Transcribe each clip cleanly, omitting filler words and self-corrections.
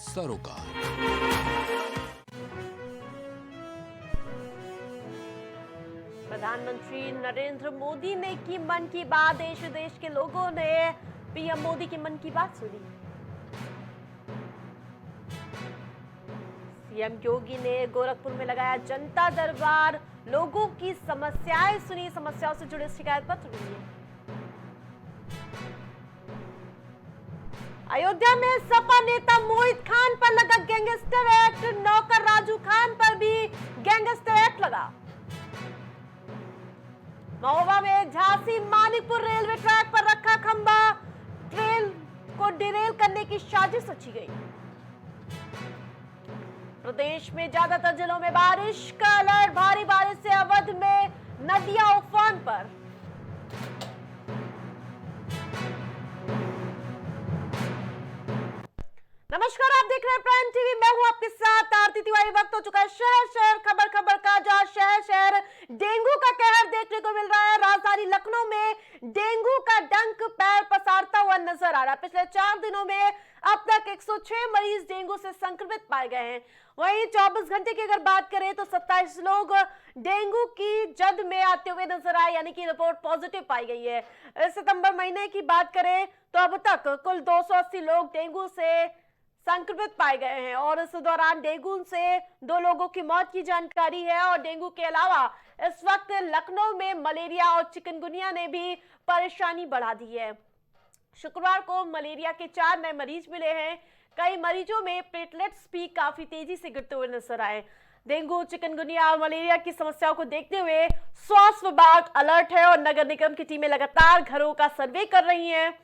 सरोकार। प्रधानमंत्री नरेंद्र मोदी ने की मन की बात। देश विदेश के लोगों ने पीएम मोदी की मन की बात सुनी। सीएम योगी ने गोरखपुर में लगाया जनता दरबार, लोगों की समस्याएं सुनी, समस्याओं से जुड़े शिकायत पत्र दिए। अयोध्या में सपा नेता मोहित खान पर लगा गैंगस्टर एक्ट, नौकर राजू खान पर भी गैंगस्टर एक्ट लगा। महोबा में झांसी मानिकपुर रेलवे ट्रैक पर रखा खंबा, ट्रेन को डिरेल करने की साजिश रची गई। प्रदेश में ज्यादातर जिलों में बारिश का अलर्ट, भारी बारिश से अवध में नदियां उफान पर। नमस्कार, आप देख रहे हैं प्राइम टीवी। मैं हूं आपके साथ आरती तिवारी। वक्त हो चुका है शहर शहर खबर खबर का, जहां शहर शहर डेंगू का कहर देखने को मिल रहा है। राजधानी लखनऊ में डेंगू का डंक पैर पसारता हुआ नजर आ रहा है। पिछले 4 दिनों में अब तक 106 मरीज डेंगू से संक्रमित पाए गए हैं। वहीं 24 घंटे की अगर बात करें तो 27 लोग डेंगू की जद में आते हुए नजर आए, यानी कि रिपोर्ट पॉजिटिव पाई गई है। सितंबर महीने की बात करें तो अब तक कुल 280 लोग डेंगू से संक्रमित पाए गए हैं और इस दौरान डेंगू से 2 लोगों की मौत की जानकारी है। और डेंगू के अलावा इस वक्त लखनऊ में मलेरिया और चिकनगुनिया ने भी परेशानी बढ़ा दी है। शुक्रवार को मलेरिया के 4 नए मरीज मिले हैं। कई मरीजों में प्लेटलेट्स भी काफी तेजी से गिरते हुए नजर आए। डेंगू, चिकनगुनिया और मलेरिया की समस्याओं को देखते हुए स्वास्थ्य विभाग अलर्ट है और नगर निगम की टीमें लगातार घरों का सर्वे कर रही हैं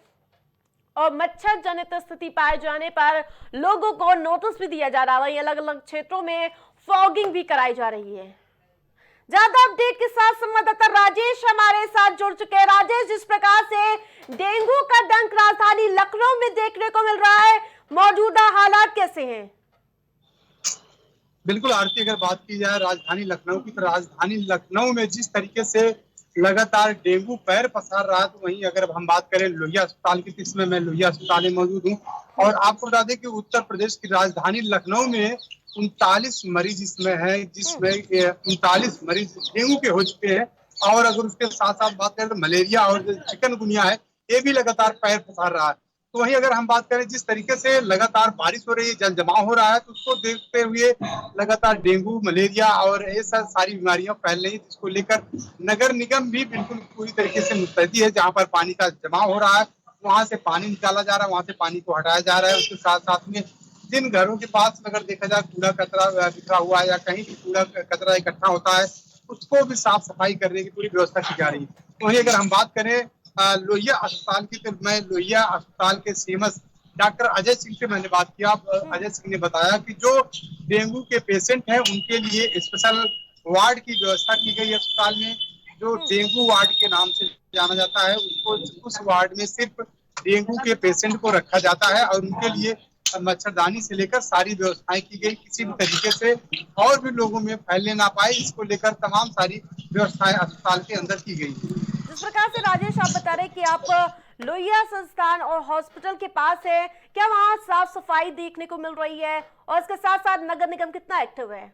और मच्छर जनित स्थिति पाए जाने पर लोगों को नोटिस भी दिया जा रहा है। वहीं अलग अलग क्षेत्रों में फॉगिंग भी कराई जा रही है। ज्यादा अपडेट के साथ संवाददाता राजेश हमारे साथ जुड़ चुके हैं। राजेश, जिस प्रकार से डेंगू का डंक राजधानी लखनऊ में देखने को मिल रहा है, मौजूदा हालात कैसे हैं? बिल्कुल आरती, अगर बात की जाए राजधानी लखनऊ की, तो राजधानी लखनऊ में जिस तरीके से लगातार डेंगू पैर पसार रहा है, तो वहीं अगर हम बात करें लोहिया अस्पताल की, तो इसमें मैं लोहिया अस्पताल में मौजूद हूँ। और आपको बता दें कि उत्तर प्रदेश की राजधानी लखनऊ में 39 मरीज इसमें है, जिसमें 39 मरीज डेंगू के हो चुके हैं। और अगर उसके साथ साथ बात करें तो मलेरिया और जो चिकनगुनिया है, ये भी लगातार पैर पसार रहा है। तो वहीं अगर हम बात करें जिस तरीके से लगातार बारिश हो रही है, जल जमाव हो रहा है, तो उसको देखते हुए लगातार डेंगू, मलेरिया और ये सारी बीमारियां फैल रही है, जिसको लेकर नगर निगम भी बिल्कुल पूरी तरीके से मुस्तैदी है। जहां पर पानी का जमाव हो रहा है, वहां से पानी निकाला जा रहा है, वहां से पानी को हटाया जा रहा है। उसके साथ साथ में जिन घरों के पास अगर देखा जाए कूड़ा कचरा बिखरा हुआ है या कहीं भी कूड़ा कचरा इकट्ठा होता है, उसको भी साफ सफाई करने की पूरी व्यवस्था की जा रही है। वहीं अगर हम बात करें लोहिया अस्पताल की, तो मैं लोहिया अस्पताल के सीएमएस डॉक्टर अजय सिंह से मैंने बात किया। अजय सिंह ने बताया कि जो डेंगू के पेशेंट हैं उनके लिए स्पेशल वार्ड की व्यवस्था की गई है अस्पताल में, जो डेंगू वार्ड के नाम से जाना जाता है। उस वार्ड में सिर्फ डेंगू के पेशेंट को रखा जाता है और उनके लिए मच्छरदानी से लेकर सारी व्यवस्थाएं की गई, किसी भी तरीके से और भी लोगों में फैलने ना पाए, इसको लेकर तमाम सारी व्यवस्थाएं अस्पताल के अंदर की गई। जिस प्रकार से राजेश आप बता रहे कि आप लोहिया संस्थान और हॉस्पिटल के पास है, क्या वहां साफ सफाई देखने को मिल रही है और इसके साथ साथ नगर निगम कितना एक्टिव है?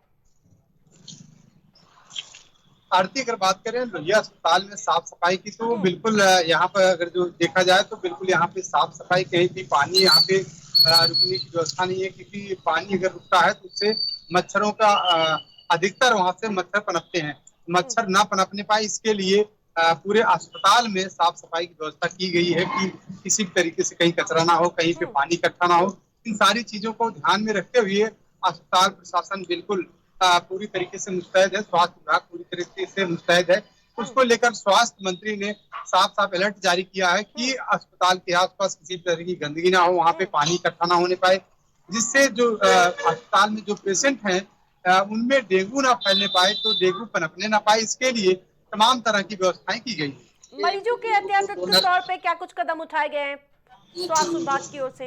आरती, अगर बात करें लोहिया अस्पताल में साफ सफाई की, तो बिल्कुल यहाँ पर अगर जो देखा जाए तो बिल्कुल यहाँ पे साफ सफाई, कहीं भी पानी यहाँ पे रुकने की व्यवस्था नहीं है, क्योंकि पानी अगर रुकता है तो उससे मच्छरों का अधिकतर वहां से मच्छर पनपते हैं। मच्छर ना पनपने पाए, इसके लिए पूरे अस्पताल में साफ सफाई की व्यवस्था की गई है कि किसी भी तरीके से कहीं कचरा ना हो, कहीं पे पानी इकट्ठा ना हो। इन सारी चीजों को ध्यान में रखते हुए अस्पताल प्रशासन बिल्कुल पूरी तरीके से मुस्तैद है, स्वास्थ्य विभाग पूरी तरीके से मुस्तैद है। उसको लेकर स्वास्थ्य मंत्री ने साफ साफ अलर्ट जारी किया है कि अस्पताल के आसपास किसी तरह की गंदगी ना हो, वहां पे पानी इकट्ठा ना होने पाए, जिससे जो अस्पताल में जो पेशेंट हैं उनमें डेंगू ना फैलने पाए, तो डेंगू पनपने ना पाए, इसके लिए तमाम तरह की व्यवस्थाएं की गई है। मरीजों के एहतियात के तौर पे क्या कुछ कदम उठाए गए हैं स्वास्थ्य विभाग की ओर से?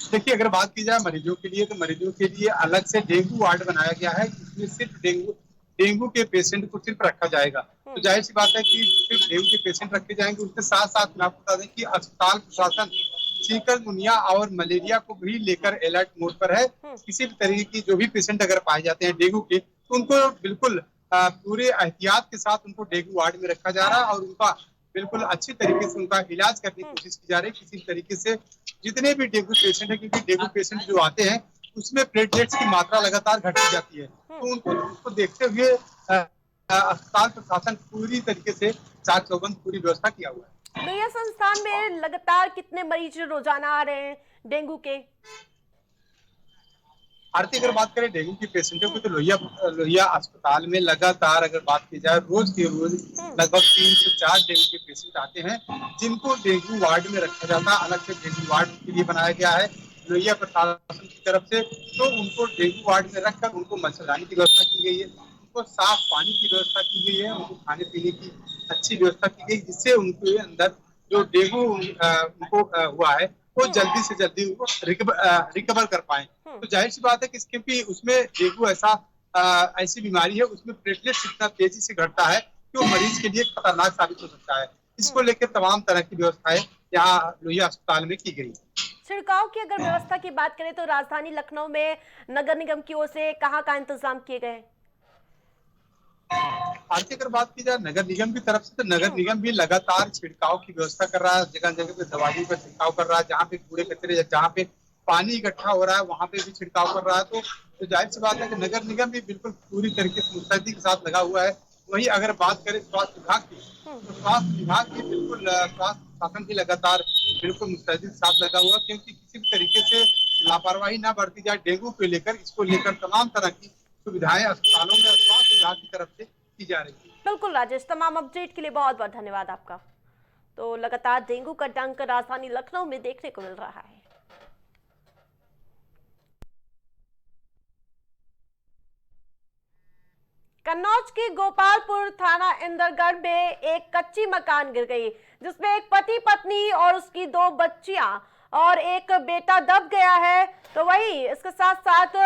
देखिए, अगर बात की जाए मरीजों के लिए, तो मरीजों के लिए अलग से डेंगू वार्ड बनाया गया है, जिसमें सिर्फ डेंगू के पेशेंट को सिर्फ रखा जाएगा। तो जाहिर सी बात है कि सिर्फ डेंगू के पेशेंट रखे जाएंगे। उसके साथ साथ मैं आपको बता दें कि अस्पताल प्रशासन चिकनगुनिया और मलेरिया को भी लेकर अलर्ट मोड पर है। किसी भी तरीके की जो भी पेशेंट अगर पाए जाते हैं डेंगू के, तो उनको बिल्कुल पूरे एहतियात के साथ उनको डेंगू वार्ड में रखा जा रहा है और उनका बिल्कुल अच्छी तरीके से उनका इलाज करने की कोशिश की जा रही है। किसी तरीके से जितने भी डेंगू पेशेंट है, क्योंकि डेंगू पेशेंट जो आते हैं उसमें प्लेटलेट्स की मात्रा लगातार घटती जाती है, तो उसको देखते हुए अस्पताल प्रशासन पूरी तरीके से चाक चौबंद पूरी व्यवस्था किया हुआ है। लोहिया संस्थान में लगातार कितने मरीज रोजाना आ रहे हैं डेंगू के? आरती, अगर बात करें डेंगू की पेशेंटों की, तो लोहिया अस्पताल में लगातार अगर बात की जाए रोज के रोज लगभग 3 से 4 डेंगू के पेशेंट आते हैं, जिनको डेंगू वार्ड में रखा जाता है। अलग से डेंगू वार्ड के लिए बनाया गया है लोहिया प्रशासन की तरफ से। तो उनको डेंगू वार्ड में रखकर उनको मच्छरदानी की व्यवस्था की गई है, उनको साफ पानी की व्यवस्था की गई है, उनको खाने पीने की अच्छी व्यवस्था की गई, जिससे उनके अंदर जो डेंगू उनको हुआ है वो जल्दी से जल्दी उनको रिकवर कर पाए। तो जाहिर सी बात है कि क्योंकि उसमें डेंगू ऐसी बीमारी है, उसमें प्लेटलेट्स इतना तेजी से घटता है कि वो मरीज के लिए खतरनाक साबित हो सकता है। इसको लेकर तमाम तरह की व्यवस्थाएं यहाँ लोहिया अस्पताल में की गई। छिड़काव की अगर व्यवस्था की बात करें तो राजधानी लखनऊ में नगर निगम की ओर से कहाँ इंतजाम किए गए? आरती, अगर बात की जाए नगर निगम की तरफ से, तो नगर निगम भी लगातार छिड़काव की व्यवस्था कर रहा है। जगह जगह पे दवाइयों का छिड़काव कर रहा है, जहाँ पे कूड़े कचरे, जहाँ पे पानी इकट्ठा हो रहा है वहां पे भी छिड़काव कर रहा है। तो जाहिर सी बात है कि नगर निगम भी बिल्कुल पूरी तरीके से मुस्तैदी के साथ लगा हुआ है। वहीं अगर बात करें स्वास्थ्य विभाग की, तो स्वास्थ्य विभाग भी बिल्कुल स्वास्थ्य शासन भी लगातार बिल्कुल मुस्तैदी के साथ लगा हुआ है, क्योंकि किसी भी तरीके से लापरवाही ना बरती जाए डेंगू को लेकर। इसको लेकर तमाम तरह की सुविधाएं अस्पतालों में स्वास्थ्य विभाग की तरफ से की जा रही है। बिल्कुल राजेश, तमाम अपडेट के लिए बहुत बहुत धन्यवाद आपका। तो लगातार डेंगू का डंक राजधानी लखनऊ में देखने को मिल रहा है। कन्नौज के गोपालपुर थाना इंदरगढ़ में एक कच्ची मकान गिर गई, जिसमें एक पति पत्नी और उसकी 2 बच्चियां और एक बेटा दब गया है। तो वहीं इसके साथ साथ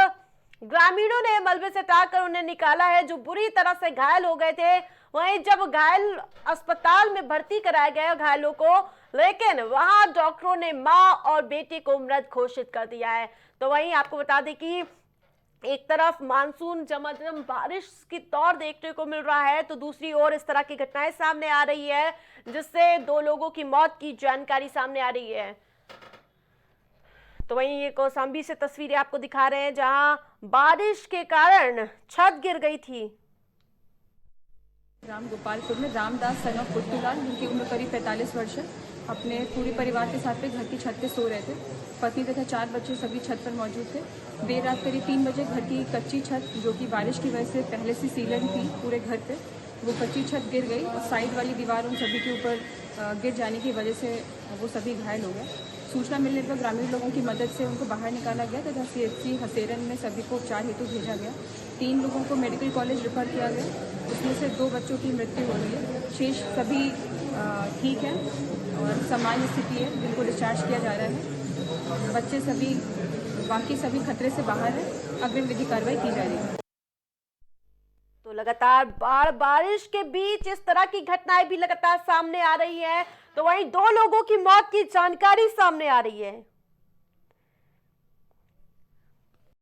ग्रामीणों ने मलबे से हटाकर उन्हें निकाला है, जो बुरी तरह से घायल हो गए थे। वहीं जब घायल अस्पताल में भर्ती कराया गया घायलों को, लेकिन वहां डॉक्टरों ने मां और बेटे को मृत घोषित कर दिया है। तो वहीं आपको बता दें कि एक तरफ मानसून झमाझम बारिश की दौर देखने को मिल रहा है, तो दूसरी ओर इस तरह की घटनाएं सामने आ रही है, जिससे 2 लोगों की मौत की जानकारी सामने आ रही है। तो वहीं ये कौशाम्बी से तस्वीरें आपको दिखा रहे हैं, जहां बारिश के कारण छत गिर गई थी। ग्राम गोपालपुर में रामदास सन ऑफ पुट्टूलाल, जिनकी उम्र करीब 45 वर्ष है, अपने पूरे परिवार के साथ पे घर की छत पे सो रहे थे। पत्नी तथा 4 बच्चे सभी छत पर मौजूद थे। देर रात करीब 3 बजे घर की कच्ची छत, जो कि बारिश की वजह से पहले से सीलन थी पूरे घर पे, वो कच्ची छत गिर गई और साइड वाली दीवार उन सभी के ऊपर गिर जाने की वजह से वो सभी घायल हो गए। सूचना मिलने पर ग्रामीण लोगों की मदद से उनको बाहर निकाला गया तथा CHC हसेरन में सभी को उपचार हेतु भेजा गया। 3 लोगों को मेडिकल कॉलेज रेफर किया गया, उसमें से 2 बच्चों की मृत्यु हो गई है। शेष सभी ठीक है और सामान्य स्थिति है, जिनको डिस्चार्ज किया जा रहा है। बच्चे सभी बाकी सभी खतरे से बाहर है, अग्रिम विधि कार्रवाई की जा रही है। तो लगातार बारिश के बीच इस तरह की घटनाएं भी लगातार सामने आ रही है। तो वहीं 2 लोगों की मौत की जानकारी सामने आ रही है।